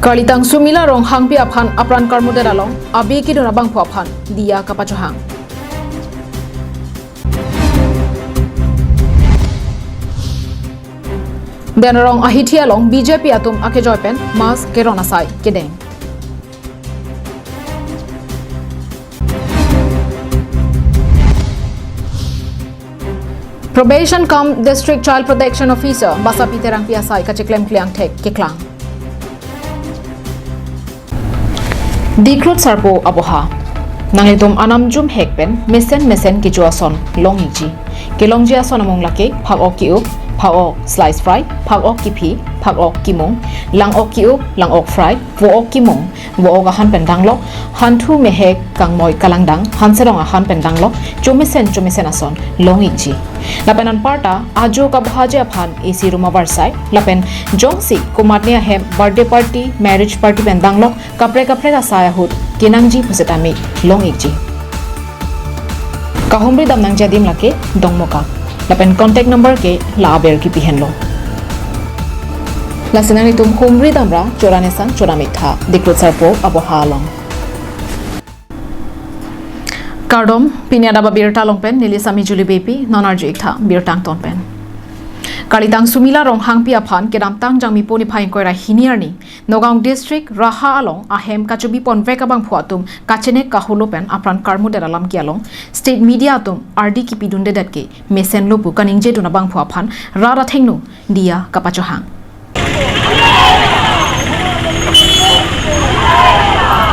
Kalitang sumila rong hangpi aphan apran karmude dalong abi ki dona bang aphan dia kapachohang. Denarong ahithia long BJP atum ake joypen mas kerona sai kedeng. Probation cum District Child Protection Officer Basapi terang piasai kaceklem kliang tek keklang. Dikrut sarpo aboha. Nangitum anam jum hekpen mesen kijuason long iji. Kilongji ason among lake phag ok kiup, phag ok slice fry, phag ok kipi, phag ok kimong, lang ok kiup, lang ok fry, vo ok kimong, vo ok ahan pendanglok, han thu mehek kang moy kalangdang, han serong ahan pendanglok, chumisen ason long iji. Lapenan parta ajo ka bhaje aphan AC room avarsai lapen jongsi kumatnia hem birthday party marriage party pendanglok kapre ka saya hut kinangji pusetami long ikji kahumri damnang jadim lake dongmoka lapen contact number ke laber ki pihenlo lasenani tum humri damra choranesan choramitha dikrut sarpo abohalong Kardom, pinya daba Abirta longpen nilisami Juli baby nonarji ikta birtang tonpen. Kalitang sumila rong hangpi aphan kedamtang jangmi poni phaing koira hiniarni Nagaon district raha along ahem kachubi pon vekabang phuatum kachene kahulopen apran karmu deralam kialong state media atum RD ki pidunde datke mesen lopu kaningje dunabang phuaphan rara thengnu dia kapachohang.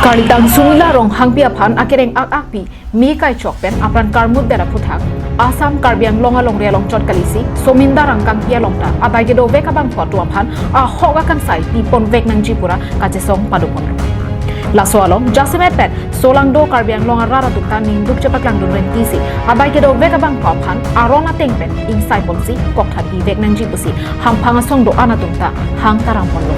Kalitang sumila rong hangpi aphan akereng akpi mi kai chokpen apran karmud dera puthak Assam Karbiang longa long ria long chot kalisi sominda rangkang pia longta abai gedo veka bang photo aphan a hoga kan sai pi pon vek nang jipura kachesong padupon laso along jasimet pet solang do Karbiang longa rara tukta ning duk chepak lang dun rentisi abai gedo veka bang aphan arona tengpen ing sai ponsi kokthat pi vek nang jipusi hamphanga song do anatumta hang tarang ponlo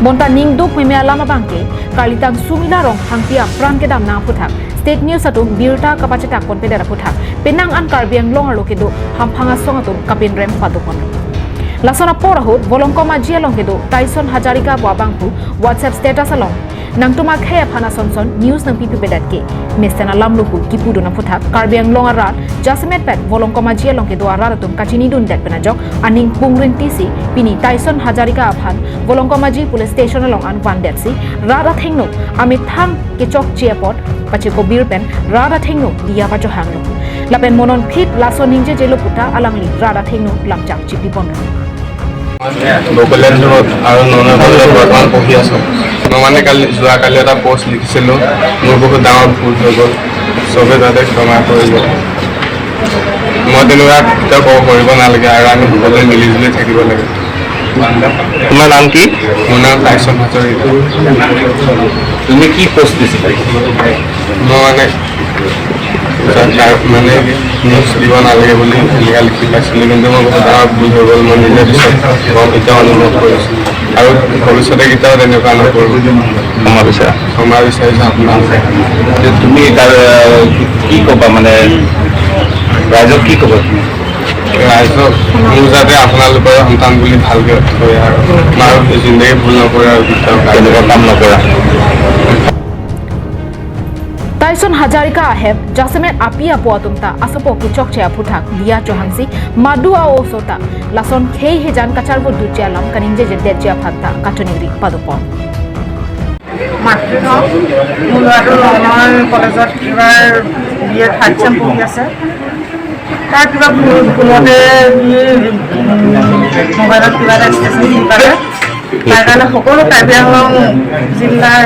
Monta ning duk memea lama bangke Kalitang sumila rong hangpia pran kedam na puthak State News atum Abirta kapacetak pon pedera puthak penang an Karbiang longar lokedo hamphanga song atum kapin rem patukon Lasona porahut volongkoma jia longkedo Tyson Hajarika wabangpu WhatsApp status along nang tumak khaya phana sonson news nang pipi pedatke mestena lamluku kipudo na puthak Karbiang longarat jasmet pet volongkoma jia longkedo aratum kachini dun dat penajok aning pungrin tisi pini Tyson Hajarika aphan volongkoma ji police station along an van detsi rara thengno amit thang kechok chiapot pachiko birpen rara thengno dia pacho hanglo lapen monon phit laso ningje jelo puta alangli rara thengno lamchak chipi pon লোকেলেণ্ড আৰু ননবলে বৰ্তমান পঢ়ি আছোঁ মই মানে যোৱাকালি এটা post লিখিছিলোঁ মোৰ বহুত ডাঙৰ ভুল হৈ গ'ল চবে যাতে ক্ষমা কৰিব মই তেনেকুৱা কেতিয়াও কৰিব নালাগে আৰু আমি সকলোৱে মিলিজুলি থাকিব লাগে তোমাৰ নাম কি মোৰ নাম টাইছন হাজৰিকা তুমি কি পষ্ট দিছিলা মই মানে নিউজ দিব নালাগে বুলি এনেকুৱা লিখি পাইছিলোঁ কিন্তু মই বহুত ডাঙৰ ভুল হৈ গ'ল মই নিজে পিছত গম এতিয়াও অনুভৱ কৰিছোঁ আৰু ভৱিষ্যতে কেতিয়াও তেনেকুৱা নকৰোঁ ক্ষমা বিচাৰিছোঁ আপোনালোকে তুমি তাৰ কি ক'বা মানে ৰাইজক কি ক'বা ৰাইজক মোৰ যাতে আপোনালোকৰ সন্তান বুলি ভালকৈ থৈ আৰু আমাৰ জিন্দগী ভুল নকৰে আৰু কেতিয়াও তেনেকুৱা কাম নকৰা Tyson Hajarika aheb jasemet api apuatumta asopo kichok chea puthak dia johangsi madua osota lason khei hejan kacharbo duchialam kaningje jedja phanta katoniri padopon মাতৃ মোৰ ল'ৰাটো নগাঁৱৰ কলেজত কিবাৰ বিএ থাৰ্ড চেম পঢ়ি আছে তাৰ কিবা ভুলতে মোবাইলত কিবা এটা ষ্টেচন দি পালে তাৰ কাৰণে সকলো কাৰ্বি আংলং জিলাৰ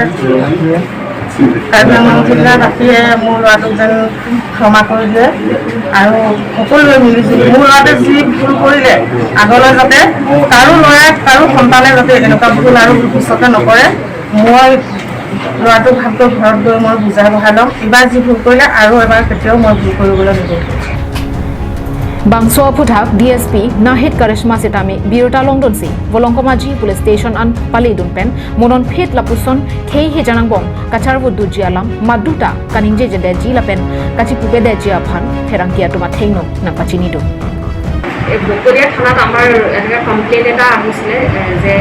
বাসীয়ে মোৰ ল'ৰাটোক যেন ক্ষমা কৰি দিয়ে আৰু সকলোৱে মিলিজুলি মোৰ ল'ৰাটোৱে যি ভুল কৰিলে আগলৈ যাতে কাৰো ল'ৰাই কাৰো সন্তানে যাতে এনেকুৱা ভুল আৰু ভৱিষ্যতে নকৰে মই ল'ৰাটোক ভালকৈ ঘৰত গৈ মই বুজাই বঢ়াই ল'ম এইবাৰ যি ভুল কৰিলে আৰু এবাৰ কেতিয়াও মই ভুল কৰিবলৈ নিদিওঁ Bangso puthak DSP Nahid Karishma Sitami Abirta Longdonsi Volongkomaji Police Station an Palidun pen monon phit lapuson khei hejanang bom kacharbu dujialam maduta kaningje jede jilapen kachi pubede jia phan ferangkia tuma theino nang pachini do বকলীয়া থানাত আমাৰ এনেকৈ complain এটা আহিছিলে যে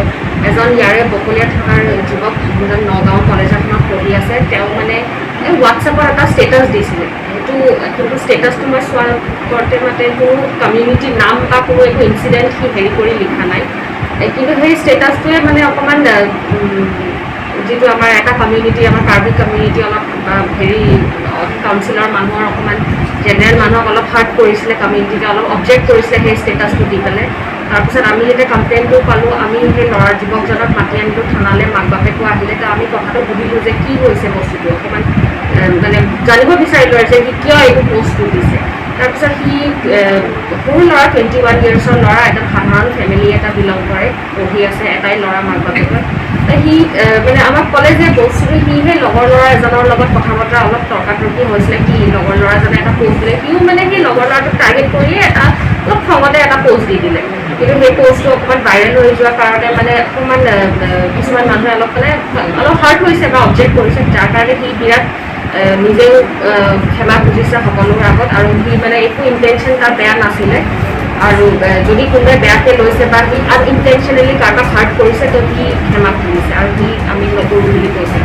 এজন ইয়াৰে বকলীয়া থানাৰ যুৱক যোনজন নগাঁও কলেজ এখনত পঢ়ি আছে তেওঁ মানে হোৱাটছএপৰ এটা ষ্টেটাছ দিছিলে কিন্তু ষ্টেটাছটো মই চোৱাৰ কৰতে মাতে কোনো কমিউনিটিৰ নাম বা কোনো একো ইনচিডেণ্ট সি হেৰি কৰি লিখা নাই কিন্তু সেই ষ্টেটাছটোৱে মানে অকণমান যিটো আমাৰ এটা কমিউনিটি আমাৰ কাৰ্বি কমিউনিটি অলপ হেৰি কাউন্সিলৰ মানুহৰ অকণমান জেনেৰেল মানুহক অলপ হাৰ্ট কৰিছিলে কমিউনিটিকে অলপ অবজেক্ট কৰিছিলে সেই ষ্টেটাছটো দি পেলাই তাৰপিছত আমি যেতিয়া কমপ্লেইনটো পালোঁ আমি সেই ল'ৰা যুৱকজনক মাতি আনিলোঁ থানালৈ মাক বাপেকো আহিলে তো আমি কথাটো সুধিলোঁ যে কি হৈছে বস্তুটো অকণমান মানে জানিব বিচাৰিলোঁ আৰু যে সি কিয় এইটো পষ্টটো দিছে তাৰপিছত সি সৰু ল'ৰা 21 yearsৰ ল'ৰা এটা সাধাৰণ ফেমিলি এটা বিলং কৰে পঢ়ি আছে এটাই ল'ৰা মাক বাপেকৰ সি মানে আমাক ক'লে যে বস্তুটো সি সেই লগৰ ল'ৰা এজনৰ লগত কথা বতৰা অলপ তৰ্কাতৰ্কি হৈছিলে কি লগৰ ল'ৰাজনে এটা পষ্ট দিলে সিও মানে সেই লগৰ ল'ৰাটোক টাৰ্গেট কৰিয়ে এটা অলপ খঙতে এটা পষ্ট দি দিলে কিন্তু সেই পষ্টটো অকণমান ভাইৰেল হৈ যোৱাৰ কাৰণে মানে অকণমান কিছুমান মানুহে অলপ মানে অলপ হাৰ্ট হৈছে বা অবজেক্ট কৰিছে যাৰ কাৰণে সি বিৰাট নিজেও ক্ষমা খুজিছে সকলোৰ আগত আৰু সি মানে একো ইণ্টেনশ্যন তাৰ বেয়া নাছিলে আৰু যদি কোনোবাই বেয়াকৈ লৈছে বা সি আনইণ্টেনশ্যনেলি কাৰোবাক হাৰ্ট কৰিছে তো সি ক্ষমা খুজিছে আৰু সি আমি নকৰোঁ বুলি কৈছে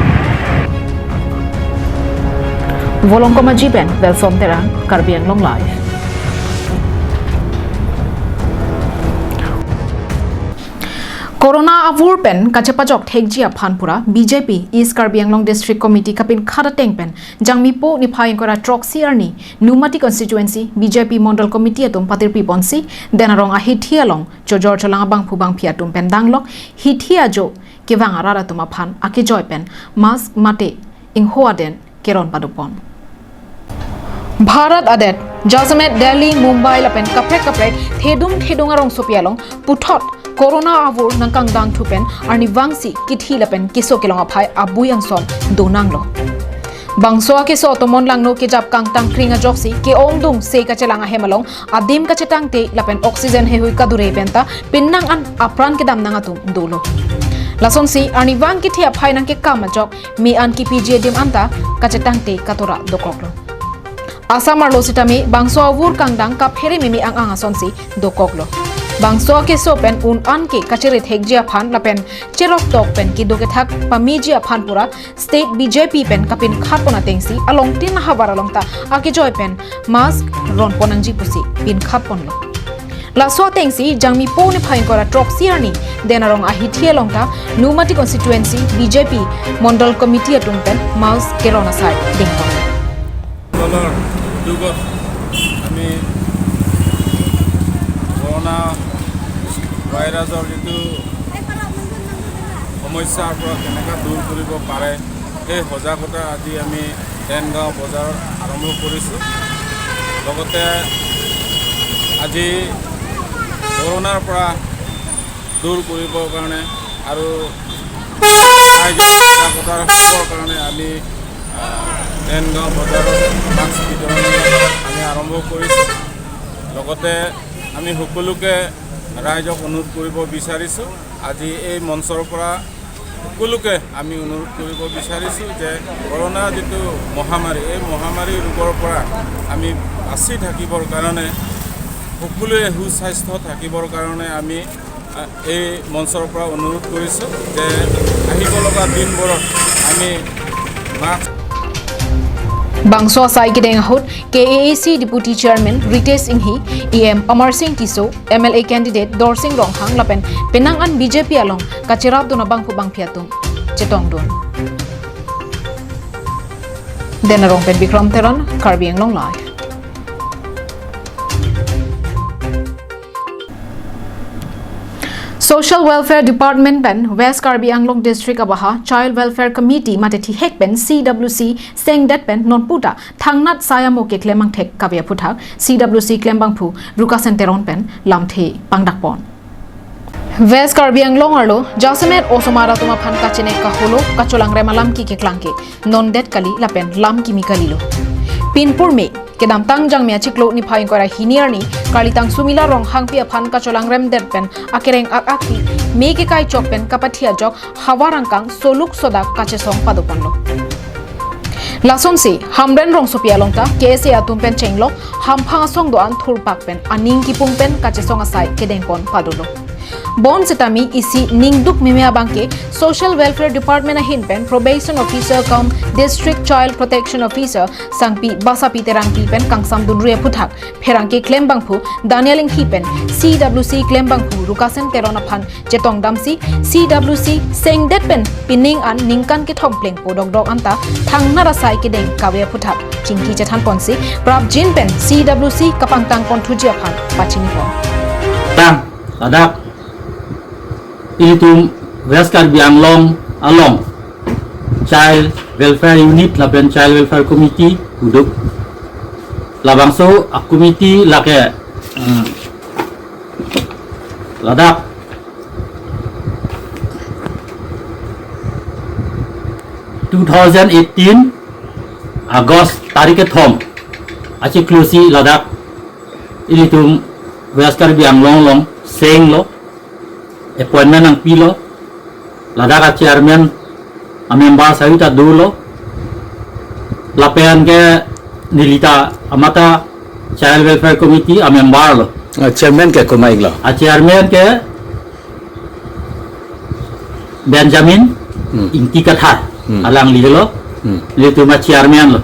Volongkoma Jiben, Belsom Terang, Karbi Anglong Live. Corona avur pen kachapajok thekjia phanpura BJP East Karbi Anglong District Committee kapin khada tengpen jangmi po ni phayeng kora troxy arni Numati constituency BJP Mondal Committee atum patir piponsi denarong a hithialong chojor cholanga bang phubang phiatum pen danglok hithia jo kewang arara tuma phan ake joy pen mas mate inghoaden keron padupon Bharat Adet Jazmet Delhi Mumbai lapen kaprek thedung arong sopialong puthot Corona avur nangkang dang thupen arni wangsi kithi lapen kiso kelong aphai abuyang som donanglo bangso ke so tomon langno ke jap kang tang kringa joksi ke ongdung se ka chelanga hemalong adim ka chetang te lapen oxygen he hui ka dure penta pinnang an apran ke dam nanga tum dolo lason si arni wang kithi aphai nang ke kama jok mi an ki pj dim anta ka chetang te katora dokoklo Asamar lo sitami bangso avur kangdang ka phere mimi ang asonsi dokoklo bangso ke so pen un an ke kachere thekjia phan lapen cherok tok pen ki doke thak pamijia phan pura state BJP pen kapin khapona tengsi along tin habar along ta ake joy pen mask ron ponangji pusi pin khaponlo la so tengsi jangmi po ni phain kora troxy arni denarong ahithie longta Numati constituency BJP Mondal Committee atum pen maus kerona sai dingpon দলৰ যুগত আমি corona ভাইৰাছৰ যিটো সমস্যাৰ পৰা কেনেকৈ দূৰ কৰিব পাৰে সেই সজাগতা আজি আমি দেনগাঁও বজাৰত আৰম্ভ কৰিছোঁ লগতে আজি কৰোণাৰ পৰা দূৰ কৰিবৰ কাৰণে আৰু সজাগতাৰ কাৰণে আমি দেনগাঁও বজাৰত মাস্ক বিতৰণ আমি আৰম্ভ কৰিছোঁ লগতে আমি সকলোকে ৰাইজক অনুৰোধ কৰিব বিচাৰিছোঁ আজি এই মঞ্চৰ পৰা সকলোকে আমি অনুৰোধ কৰিব বিচাৰিছোঁ যে কৰোণা যিটো মহামাৰী এই মহামাৰী ৰোগৰ পৰা আমি বাচি থাকিবৰ কাৰণে সকলোৱে সুস্বাস্থ্য থাকিবৰ কাৰণে আমি এই মঞ্চৰ পৰা অনুৰোধ কৰিছোঁ যে আহিব লগা দিনবোৰত আমি mask Bangso Sai Kideng Hut, KAAC Deputy Chairman Ritesh Inghi, EM Amar Singh Tiso, MLA candidate Dor Singh Ronghang Lapen, Penangan BJP along, Kachirap Dona Bangpu Bang Piatum, Chetong Don. Denarong Pen Bikram Teran, Karbi Anglong Live. Social Welfare Department Ben West Karbi Anglong District Abaha Child Welfare Committee Mateti Hekpen CWC Seng Detpen Non Puta Thangnat Sayamo ke Klemang Thek Kavya Puthak CWC Klembangphu Rukasen Teron Pen Lamthe Pangdakpon West Karbi Anglong Arlo Jasemet Osomara Tuma Phan Kachene Kaholo Kacholang Remalam ki Keklanke Non Det Kali Lapen Lam Kimi Kalilo Pinpur Me Kedam tang jang mea chiklo ni phaing kora hiniarni kalitang sumila rong hangpia phan ka cholang rem derpen akereng akaki me ke kai chokpen kapathia jok hawarangkang soluk soda kache song padopanlo Lason si hamren rong sopia longta KSA atumpen chenglo hamphang song do an thurpak pen aning kipung pen kachesong asai kedengpon padulo Bon sitami isi ningduk mimea bangke Social Welfare Department ahin pen Probation Officer cum District Child Protection Officer sangpi basapi terangpi pen kangsam dunruya puthak pherangke claim bangphu Danieling hi pen CWC claim bangphu rukasen terona phan chetong damsi CWC sengdet pen pining an ningkan ke thompleng podok dok anta thangna rasai ke deng kawe puthak chingki chethan ponsi prap jin pen CWC kapangtang konthuji phan pachini pon Tang Adap Ilitum Western Bianglong Along Child Welfare Unit Laben Child Welfare Committee Huduk Labangso a committee lake Ladap 2018 August tarik thom achi klusi Ladap Ilitum Western Bianglong long seng lo appointment ang pilo ladaka chairman a member sahita dulo lapean ke nilita amata child welfare committee a member lo chairman ke kumai lo a chairman ke Benjamin inti katha alang lilo litu ma chairman lo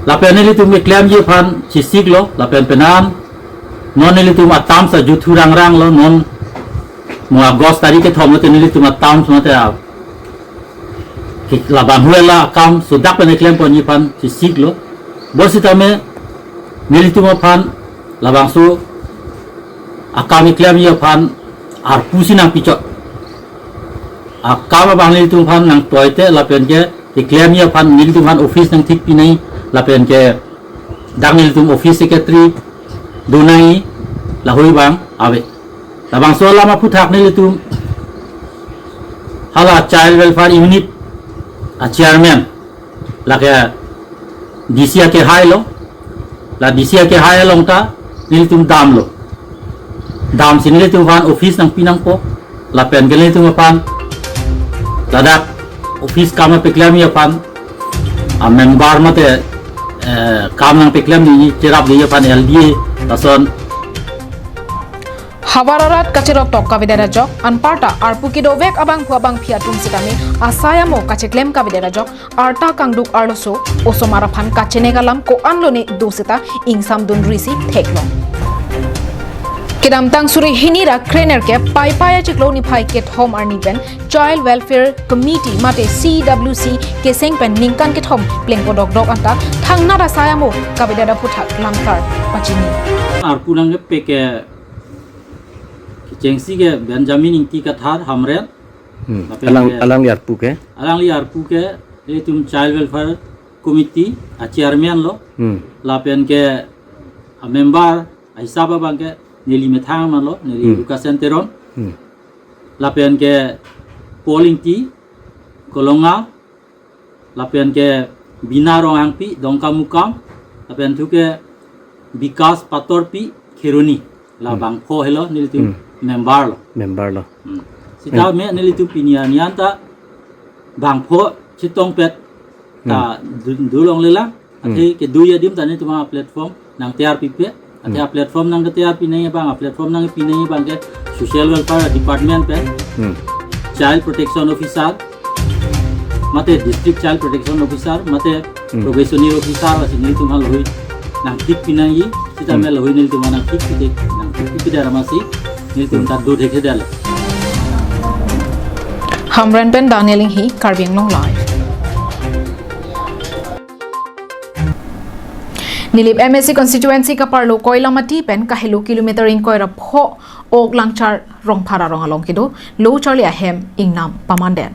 lapean litu me claim je phan chisik lo lapean penam non litu ma tam sa juthu rang rang lo non mo August tarik thom lo tenili tuma tam smate a labang huela kam sudak pen claim pon yipan si siglo bositame nili tuma phan labang su akam claim ye phan ar pusinang pichot akam bang nili tuma phan nang toite lapen ke claim ye phan nili tuma office nang thik pinai lapen ke dang nili tuma office secretary dunai lahui bang ave Labang so lama puthak ni litum hala child welfare unit a chairman lake DCA ke hai lo la DCA ke hai long ta ni litum dam lo dam sin litum van office nang pinang po la pen ke litum pan ladak office kam pe klam ya pan a member mate kam nang pe klam ni cherap dia pan LDA tason Hawararat kachirok tok kavidera jok anparta arpukido vek abang puabang phiatum sitame asayamo kacheklem kavidera jok arta kangduk arloso osomara phan kachenegalam ko anlone dosita ingsam dunrisi theklo kedam tang suri hinira krener ke pai pai chiklo ni phai ke thom arni ben child welfare committee mate CWC ke seng pen ningkan ke thom pleng podok dok anta thangna ra sayamo kavidera puthak lamkar pachini arpunang pe ke Cengsi ke Benjamin inti kathar hamren alang yar puke alang liar puke tum child welfare committee a chairman lo lapen ke a member a hisaba bang ke neli methang man lo neli education teron lapen ke polling ti kolonga lapen ke binarong angpi dongka mukam lapen tu ke bikas patorpi kheroni la bang pho hello neli tum member lo sita me neli tu pinian yanta bang pho chitong pet ta dulong lela ate ke duya dim tani tuma platform nang tiar pipe ate platform nang tiar pinai bang platform nang pinai bang ke social welfare department pe child protection officer mate district child protection officer mate probationary officer asini tuma loi nang tik pinai sita me loi neli tuma nang tik pide ramasi niltum ta do dekhe dal Hamren pen Danieling hi Karbiang Long live Nilip MSC constituency ka parlo koilamati pen kahilo kilometer in koira pho ok langchar rongphara rongalong kido low charlie ahem ingnam pamanden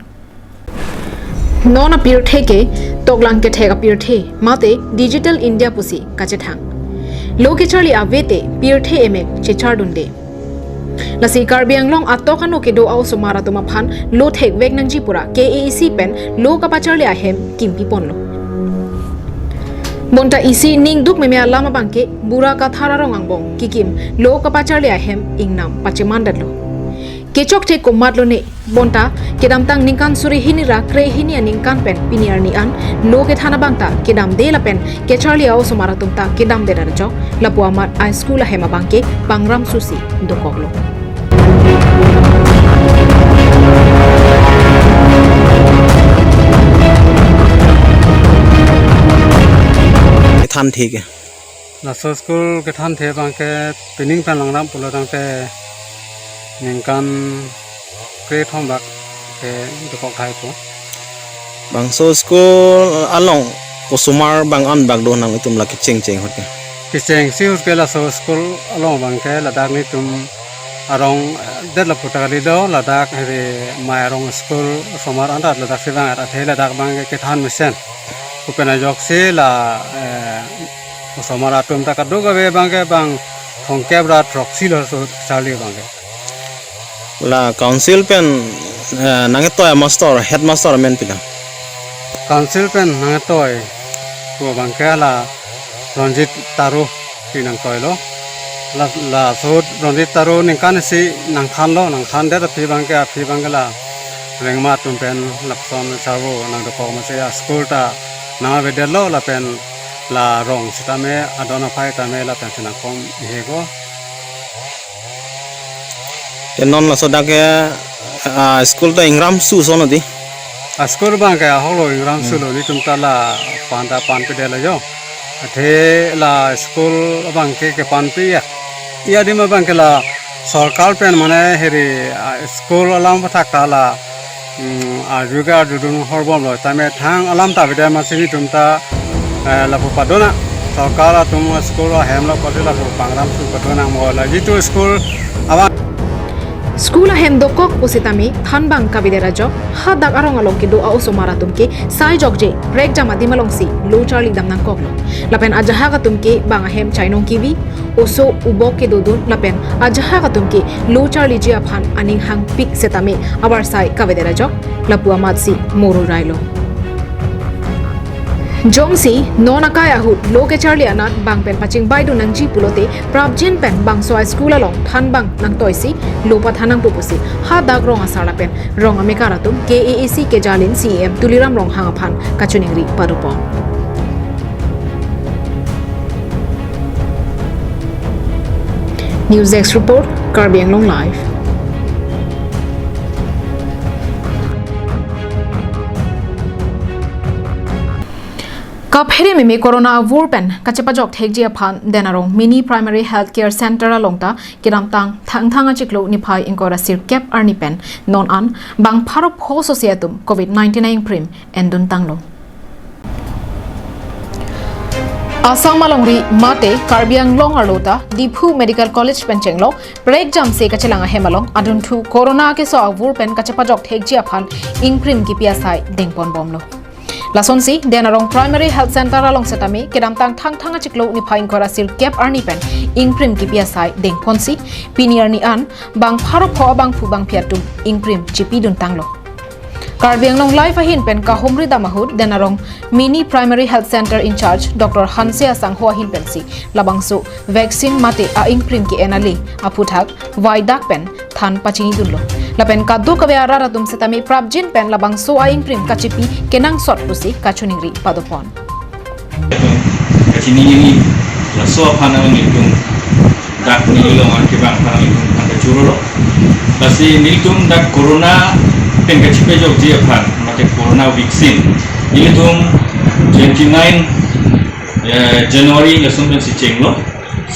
non appear theke toglang ke thega appear the mate digital india pusi kachethang low ke charlie avete peer the emek chechar dunde Lasi Karbiang Long atokano ke do au sumara tuma phan lo thek vek nang jipura KAC pen lo kapacharli ahem kimpi ponlo Bonta isi ning duk memea lama bangke bura ka thara rongang bong kikim lo kapacharli ahem ingnam pachimandalo kechok te komat lo ne bonta kedam tang ningkan suri hinira kre hinia ningkan pen piniar ni an lo ke thana bangta kedam de la pen ke charlia o somara tumta kedam de dar jok lapu amat I school a hema bangke pangram susi dokoglo थान ठीक है lasso school के थान थे बांके pinning pen लंगराम पुलो दांते निंकान क्रे थों बाक के दुपक Thai को बांसो school along कुसुमार बांग अन बाग दो नंग तुम लकी चेंग चेंग होके किचेंग सी उसके लासो स्कूल अलोंग बांके लदाख नि तुम अरोंग देर लपुटा गली दो लदाख हेरे माय अरोंग स्कूल सोमार अंदर लदाख से बांग अथे लदाख बांगे के थान मिशन उपेना जॉक से ला सोमारा तुम तक दो गवे बांगे बांग थोंके ब्रा ट्रॉक्सी लो चाली बांगे ला काउंसिल पेन नंगे तो मास्टर हेड मास्टर मेन पिला काउंसिल पेन नंगे तो को बांके ला रंजित तारू की नंग तो लो ला सोट रंजित तारू निकान से नंखान लो नंखान दे तो फी बांगे ला रेंगमा तुम पेन लपसोन चावो नंग तो पॉम से स्कूल ता नंगा बेडेलो ला पेन ला रोंग सिता में अडोना फाइ ता में ला पेंशन कम हेगो नॉन ला सोदा के स्कूल तो इंग्राम सु सोनो दी स्कूल बांके होलो इंग्राम सुलो नि तुम ताला पांदा पान पे देला जो थे ला स्कूल बांके के पान पे या दिमा बांके ला सरकार पेन माने हेरी स्कूल अलाम बथा काला जुगा जुदुन हरबम लो तामे थांग अलाम ता बेदा मासिनि तुम ता लापु पादोना सरकार तुम स्कूल हेमला पदला पांग्राम सु पदोना मोला जितु स्कूल आवा Skula hem dokok positami thanbang kabidera jok hadak arong along kido a osomara tumke sai jokje break jama dimalong si lo charlie damnang koklo lapen ajaha ka tumke banga hem chainong kiwi oso ubok ke dodun lapen ajaha ka tumke lo charlie je aphan aning hang pik setame abar sai kabidera jok lapu amat si moru railo Jongsi nona kaya hut loke charlie anat bang pen paching baidu nangji pulote prabjin pen bang so school along than bang nang toisi lopa thanang pupusi ha dag rong asara pen rong amekaratum KAAC ke jalin CM tuliram rong hangaphan kachuningri parupo News X report Karbi Anglong live Kaphere me corona vurpen kachepajok thekji aphan denarong mini primary health care center alongta kiramtang thangthanga chiklo niphai inkora sir cap arni pen non an bang pharop ho societum covid-19 prim endun tanglo Asam alongri mate Karbiang long arlota Diphu Medical College penchenglo break jam se kachelanga hemalong adun thu corona ke so vurpen kachepajok thekji aphan ingprim ki piasai dengpon bomlo Lasonsi denarong primary health center along setami kedamtang thangthanga chiklo ni phain kora sil cap arni pen ingprim ki piasai dengponsi pinier ni an bang pharo pho bang phu bang phiatum ingprim chipi dun tanglo Karbi Anglong live ahin pen ka homri damahut denarong mini primary health center in charge Dr. Hansia Sangho ahin pensi labangsu vaccine mate a ingprim ki enali aputhak waidak pen than pachini dunlo lapen kaddo kabe arara tum setami prabjin pen labangsu a ingprim kachipi kenang sot pusi kachuningri padopon kachini ini laso phana niltum dak nilong an kibang phana niltum phana churolo basi niltum dak corona pen kachipe jok ji aphan mate corona vaccine niltum 29 January lasun ben si chenglo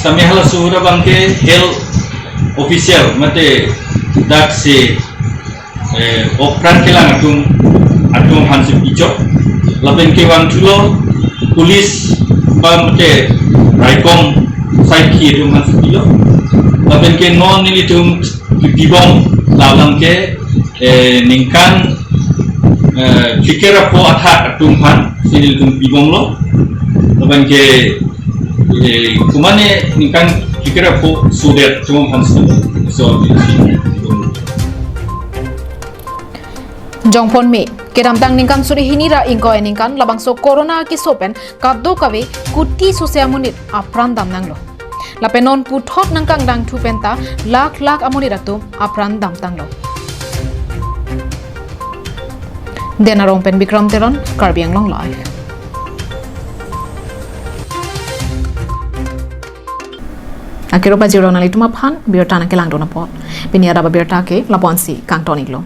sami hala sura bangke health official mate dak se opran kelang atum hansip ijok lapen ke wang chulo police pamte raikom site ki atum hansip ilo lapen ke non nili tum dibong lalang ke ningkan fikira po atha atum han sinil tum dibong lo lapen ke kumane ningkan fikira po sudet tum hansip so Jongpon me kedamtang ningkan suri hinira ingko ningkan labangso corona ki sopen kaddo kawe kuti sosiamunit apran damnanglo lapenon puthok nangkang dang thu penta lak amoni ratum apran dam tanglo denarong pen bikram teron karbiang long lai akiro pa jiro na lituma phan birta na kelang dona pot pinia da birta ke laponsi kang toniklo